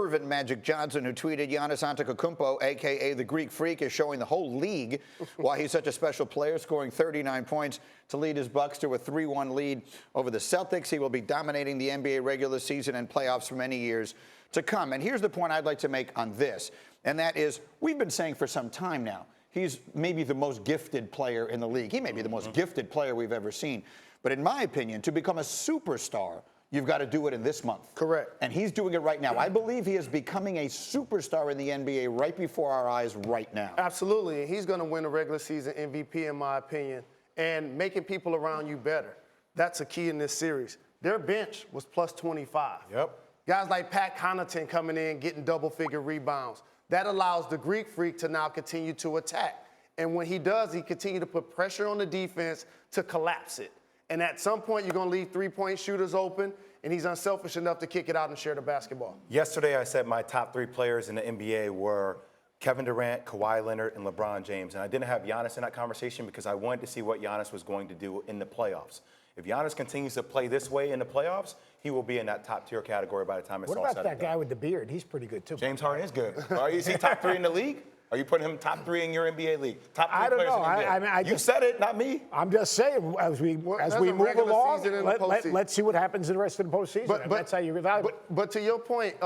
Irvin Magic Johnson, who tweeted Giannis Antetokounmpo, a.k.a. the Greek Freak, is showing the whole league why he's such a special player, scoring 39 points to lead his Bucks to a 3-1 lead over the Celtics. He will be dominating the NBA regular season and playoffs for many years to come. And here's the point I'd like to make on this, and that is we've been saying for some time now, he's maybe the most gifted player in the league. He may be the most gifted player we've ever seen. But in my opinion, to become a superstar, you've got to do it in this month. Correct. And he's doing it right now. I believe he is becoming a superstar in the NBA right before our eyes right now. Absolutely. And he's going to win the regular season MVP, in my opinion, and making people around you better. That's a key in this series. Their bench was plus 25. Yep. Guys like Pat Connaughton coming in, getting double-figure rebounds. That allows the Greek Freak to now continue to attack. And when he does, he continues to put pressure on the defense to collapse it. And at some point, you're going to leave three-point shooters open, and he's unselfish enough to kick it out and share the basketball. Yesterday, I said my top 3 players in the NBA were Kevin Durant, Kawhi Leonard, and LeBron James. And I didn't have Giannis in that conversation because I wanted to see what Giannis was going to do in the playoffs. If Giannis continues to play this way in the playoffs, he will be in that top-tier category by the time it's all said and done. What about that guy with the beard? He's pretty good, too. James Harden is good. Is he top 3 in the league? Are you putting him top 3 in your NBA league? Top 3 I don't players know. in the NBA. I mean, you said it, not me. I'm just saying, as we move along, let's see what happens in the rest of the postseason. That's how you evaluate. But to your point,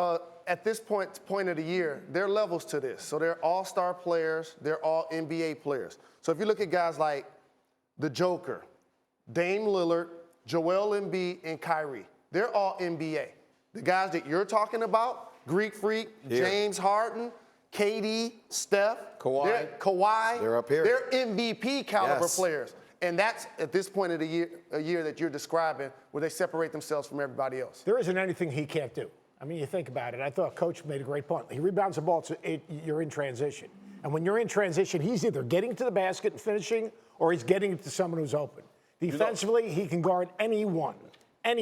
at this point of the year, there are levels to this. So they're all-star players. They're all NBA players. So if you look at guys like the Joker, Dame Lillard, Joel Embiid, and Kyrie, they're all NBA. The guys that you're talking about, Greek Freak, James Harden, KD, Steph, Kawhi, they're up here. They're MVP caliber players. And that's at this point of the year, a year that you're describing where they separate themselves from everybody else. There isn't anything he can't do. I mean, you think about it. I thought Coach made a great point. He rebounds the ball, you're in transition. And when you're in transition, he's either getting to the basket and finishing, or he's getting it to someone who's open. Defensively, he can guard anyone. And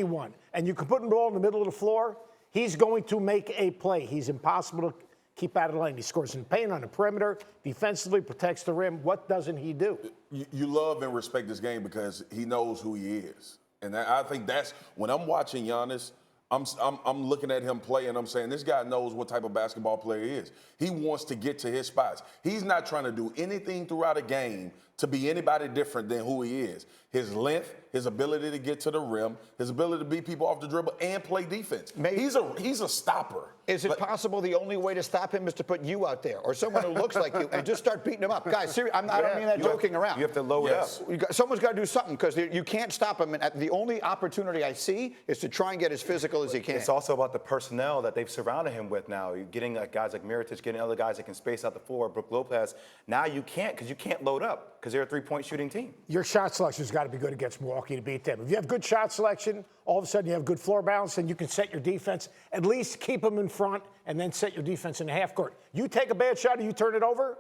you can put the ball in the middle of the floor, he's going to make a play. He's impossible to keep out of the lane. He scores in paint on the perimeter, defensively protects the rim. What doesn't he do? You love and respect this game because he knows who he is. And I think that's, when I'm watching Giannis, I'm looking at him play and I'm saying, this guy knows what type of basketball player he is. He wants to get to his spots. He's not trying to do anything throughout a game to be anybody different than who he is. His length, his ability to get to the rim, his ability to beat people off the dribble and play defense. He's a stopper. Is it possible the only way to stop him is to put you out there or someone who looks like you and just start beating him up? Guys, seriously, I don't mean that joking around. You have to load up. Someone's got to do something because you can't stop him. And the only opportunity I see is to try and get as physical as he can. It's also about the personnel that they've surrounded him with now. You're getting guys like Mirotic, getting other guys that can space out the floor, Brook Lopez. Now you can't because you can't load up because they're a three-point shooting team. Your shot selection's got to be good against Milwaukee to beat them. If you have good shot selection, all of a sudden you have good floor balance, and you can set your defense, at least keep them in front, and then set your defense in the half court. You take a bad shot and you turn it over,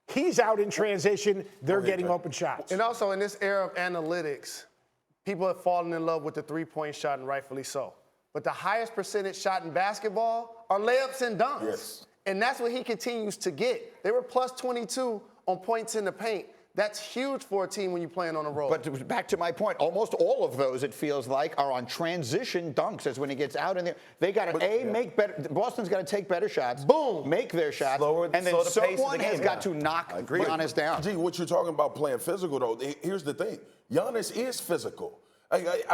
he's out in transition, they're getting open shots. And also in this era of analytics, people have fallen in love with the three-point shot, and rightfully so. But the highest percentage shot in basketball are layups and dunks. Yes. And that's what he continues to get. They were plus 22 on points in the paint. That's huge for a team when you're playing on the road. But back to my point, almost all of those, it feels like, are on transition dunks. As when he gets out in there, they got to make better. Boston's got to take better shots. Boom, make their shots, and then someone has got to knock Giannis down. Gee, what you're talking about playing physical though? Here's the thing: Giannis is physical.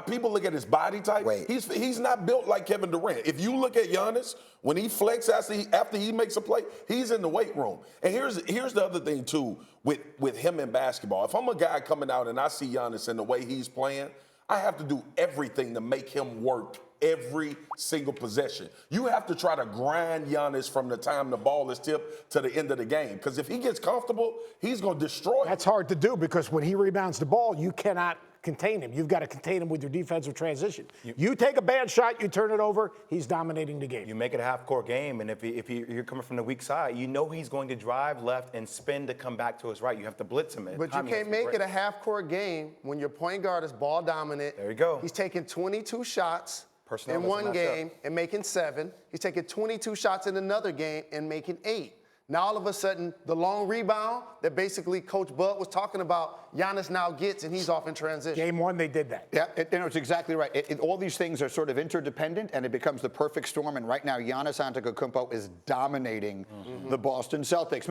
People look at his body type. He's not built like Kevin Durant. If you look at Giannis, when he flexes after he makes a play, he's in the weight room. And here's the other thing too with him in basketball. If I'm a guy coming out and I see Giannis and the way he's playing, I have to do everything to make him work every single possession. You have to try to grind Giannis from the time the ball is tipped to the end of the game. Because if he gets comfortable, he's going to destroy. That's hard to do because when he rebounds the ball, you cannot contain him. You've got to contain him with your defensive transition. You take a bad shot, you turn it over, he's dominating the game. You make it a half-court game, and if you're coming from the weak side, you know he's going to drive left and spin to come back to his right. You have to blitz him. But you can't make it a half-court game when your point guard is ball dominant. There you go. He's taking 22 shots in one game and making 7. He's taking 22 shots in another game and making 8. Now all of a sudden, the long rebound that basically Coach Bud was talking about, Giannis now gets, and he's off in transition. Game one, they did that. Yeah, it's exactly right. All these things are sort of interdependent, and it becomes the perfect storm. And right now, Giannis Antetokounmpo is dominating the Boston Celtics.